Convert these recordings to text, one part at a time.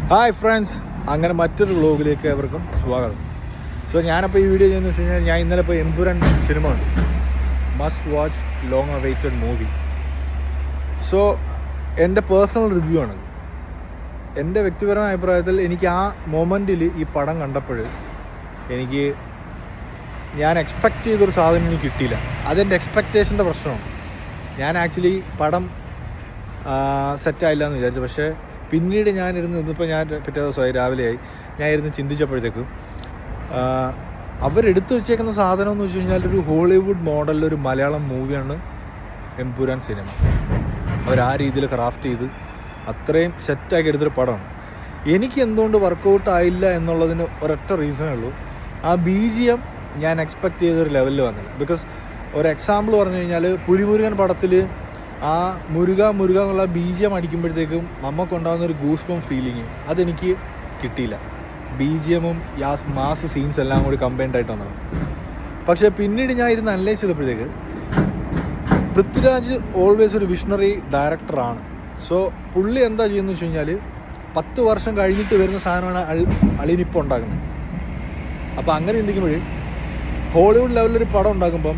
Hi friends, അങ്ങനെ മറ്റൊരു വ്ളോഗിലേക്ക് ഏവർക്കും സ്വാഗതം. സോ ഞാനപ്പോൾ ഈ വീഡിയോ ചെയ്യുന്നത് വെച്ച് കഴിഞ്ഞാൽ ഞാൻ ഇന്നലെ ഇപ്പോൾ എമ്പുരാൻ സിനിമ ഉണ്ട്, must watch long awaited movie. So എൻ്റെ പേഴ്സണൽ റിവ്യൂ ആണത്. എൻ്റെ വ്യക്തിപരമായ അഭിപ്രായത്തിൽ എനിക്ക് ആ മൊമെൻറ്റിൽ ഈ പടം കണ്ടപ്പോൾ ഞാൻ എക്സ്പെക്റ്റ് ചെയ്തൊരു സാധനം എനിക്ക് കിട്ടിയില്ല. അതെൻ്റെ എക്സ്പെക്റ്റേഷൻ്റെ പ്രശ്നമാണ്. ഞാൻ ആക്ച്വലി പടം സെറ്റായില്ല എന്ന് വിചാരിച്ചു. പക്ഷേ പിന്നീട് ഇന്നിപ്പോൾ ഞാൻ പിറ്റേ ദിവസമായി രാവിലെയായി ഞാൻ ഇരുന്ന് ചിന്തിച്ചപ്പോഴത്തേക്കും അവരെടുത്തു വെച്ചേക്കുന്ന സാധനം എന്ന് വെച്ച് കഴിഞ്ഞാൽ ഒരു ഹോളിവുഡ് മോഡലിലൊരു മലയാളം മൂവിയാണ് എമ്പുരാൻ സിനിമ. ആ രീതിയിൽ ക്രാഫ്റ്റ് ചെയ്ത് അത്രയും സെറ്റാക്കി എടുത്തൊരു പടമാണ്. എനിക്ക് എന്തുകൊണ്ട് വർക്കൗട്ട് ആയില്ല എന്നുള്ളതിന് ഒരൊറ്റ റീസണേ ഉള്ളൂ. ആ BGM ഞാൻ എക്സ്പെക്റ്റ് ചെയ്തൊരു ലെവലിൽ വന്നില്ല. ബിക്കോസ് ഒരു എക്സാമ്പിൾ പറഞ്ഞു കഴിഞ്ഞാൽ പുലിമുരുകൻ പടത്തിൽ ആ മുരുക എന്നുള്ള BGM അടിക്കുമ്പോഴത്തേക്കും നമുക്കുണ്ടാകുന്ന ഒരു ഗൂസ്ബം ഫീലിങ് അതെനിക്ക് കിട്ടിയില്ല. BGMഉം മാസ് സീൻസ് എല്ലാം കൂടി കമ്പൈൻഡ് ആയിട്ട് വന്നത്. പക്ഷേ പിന്നീട് ഞാൻ ഇരുന്ന് അനലൈസ് ചെയ്തപ്പോഴത്തേക്ക് പൃഥ്വിരാജ് ഓൾവേസ് ഒരു വിഷണറി ഡയറക്ടറാണ്. സോ പുള്ളി എന്താ ചെയ്യുന്നത് വെച്ച് കഴിഞ്ഞാൽ 10 വർഷം കഴിഞ്ഞിട്ട് വരുന്ന സാധനമാണ് അളിനിപ്പോൾ ഉണ്ടാക്കുന്നത്. അപ്പോൾ അങ്ങനെ ചിന്തിക്കുമ്പോൾ ഹോളിവുഡ് ലെവലിലൊരു പടം ഉണ്ടാക്കുമ്പം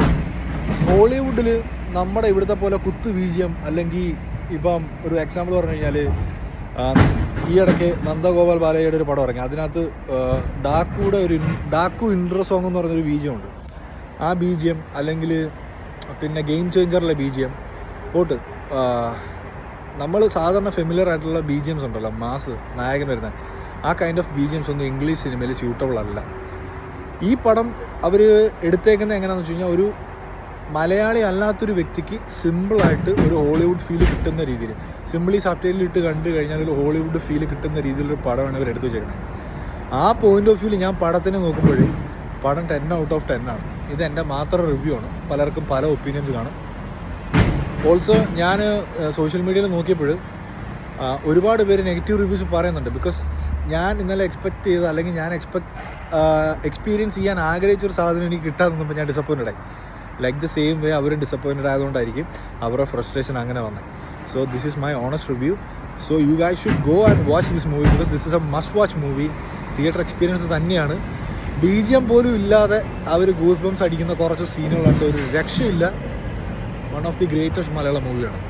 ഹോളിവുഡിൽ നമ്മുടെ ഇവിടുത്തെ പോലെ കുത്തു BGM അല്ലെങ്കിൽ ഇപ്പം ഒരു എക്സാമ്പിൾ പറഞ്ഞു കഴിഞ്ഞാൽ ഈ ഇടയ്ക്ക് നന്ദഗോപാൽ ബാലയുടെ ഒരു പടം ഇറങ്ങി. അതിനകത്ത് ഡാക്കു ഇൻട്രോ സോങ് എന്ന് പറഞ്ഞൊരു BGM ഉണ്ട്. ആ BGM അല്ലെങ്കിൽ പിന്നെ ഗെയിം ചേഞ്ചറിലെ BGM പോട്ട് നമ്മൾ സാധാരണ ഫെമിലിയർ ആയിട്ടുള്ള BGMs ഉണ്ടല്ലോ, മാസ് നായകൻ വരുന്ന ആ കൈൻഡ് ഓഫ് BGMs ഒന്നും ഇംഗ്ലീഷ് സിനിമയിൽ സ്യൂട്ടബിൾ അല്ല. ഈ പടം അവർ എടുത്തേക്കുന്നത് എങ്ങനെയാണെന്ന് വെച്ച് കഴിഞ്ഞാൽ ഒരു മലയാളി അല്ലാത്തൊരു വ്യക്തിക്ക് സിമ്പിളായിട്ട് ഒരു ഹോളിവുഡ് ഫീല് കിട്ടുന്ന രീതിയിൽ, സിമ്പിളി സബ്ടൈറ്റിൽ ഇട്ട് കണ്ടു കഴിഞ്ഞാൽ ഒരു ഹോളിവുഡ് ഫീല് കിട്ടുന്ന രീതിയിലൊരു പടമാണ് ഇവർ എടുത്തു വെച്ചേക്കുന്നത്. ആ പോയിന്റ് ഓഫ് വ്യൂവിൽ ഞാൻ പടത്തിനെ നോക്കുമ്പോൾ പടം 10 out of 10 ആണ്. ഇത് എൻ്റെ മാത്രം റിവ്യൂ ആണ്. പലർക്കും പല ഒപ്പീനിയൻസ് കാണും. ഓൾസോ ഞാൻ സോഷ്യൽ മീഡിയയിൽ നോക്കിയപ്പോൾ ഒരുപാട് പേര് നെഗറ്റീവ് റിവ്യൂസ് പറയുന്നുണ്ട്. ബിക്കോസ് ഞാൻ ഇന്നലെ എക്സ്പെക്റ്റ് ചെയ്ത അല്ലെങ്കിൽ ഞാൻ എക്സ്പീരിയൻസ് ചെയ്യാൻ ആഗ്രഹിച്ചൊരു സാധനം എനിക്ക് കിട്ടാതെ നിന്നപ്പോൾ ഞാൻ ഡിസപ്പോയിൻറ്റഡ് ആയി. ലൈക്ക് ദ സെയിം വേ അവരും ഡിസപ്പോയിൻറ്റഡ് ആയതുകൊണ്ടായിരിക്കും അവരുടെ ഫ്രസ്ട്രേഷൻ അങ്ങനെ വന്നത്. So this is my honest review. So you guys should go and watch this movie because this is A must watch movie. Theatre experience തന്നെയാണ്. BGM പോലും ഇല്ലാതെ അവർ goose bumps അടിക്കുന്ന കുറച്ച് സീനുകളുണ്ട്. ഒരു രക്ഷയില്ല. One of the greatest Malayalam മൂവിയാണ്.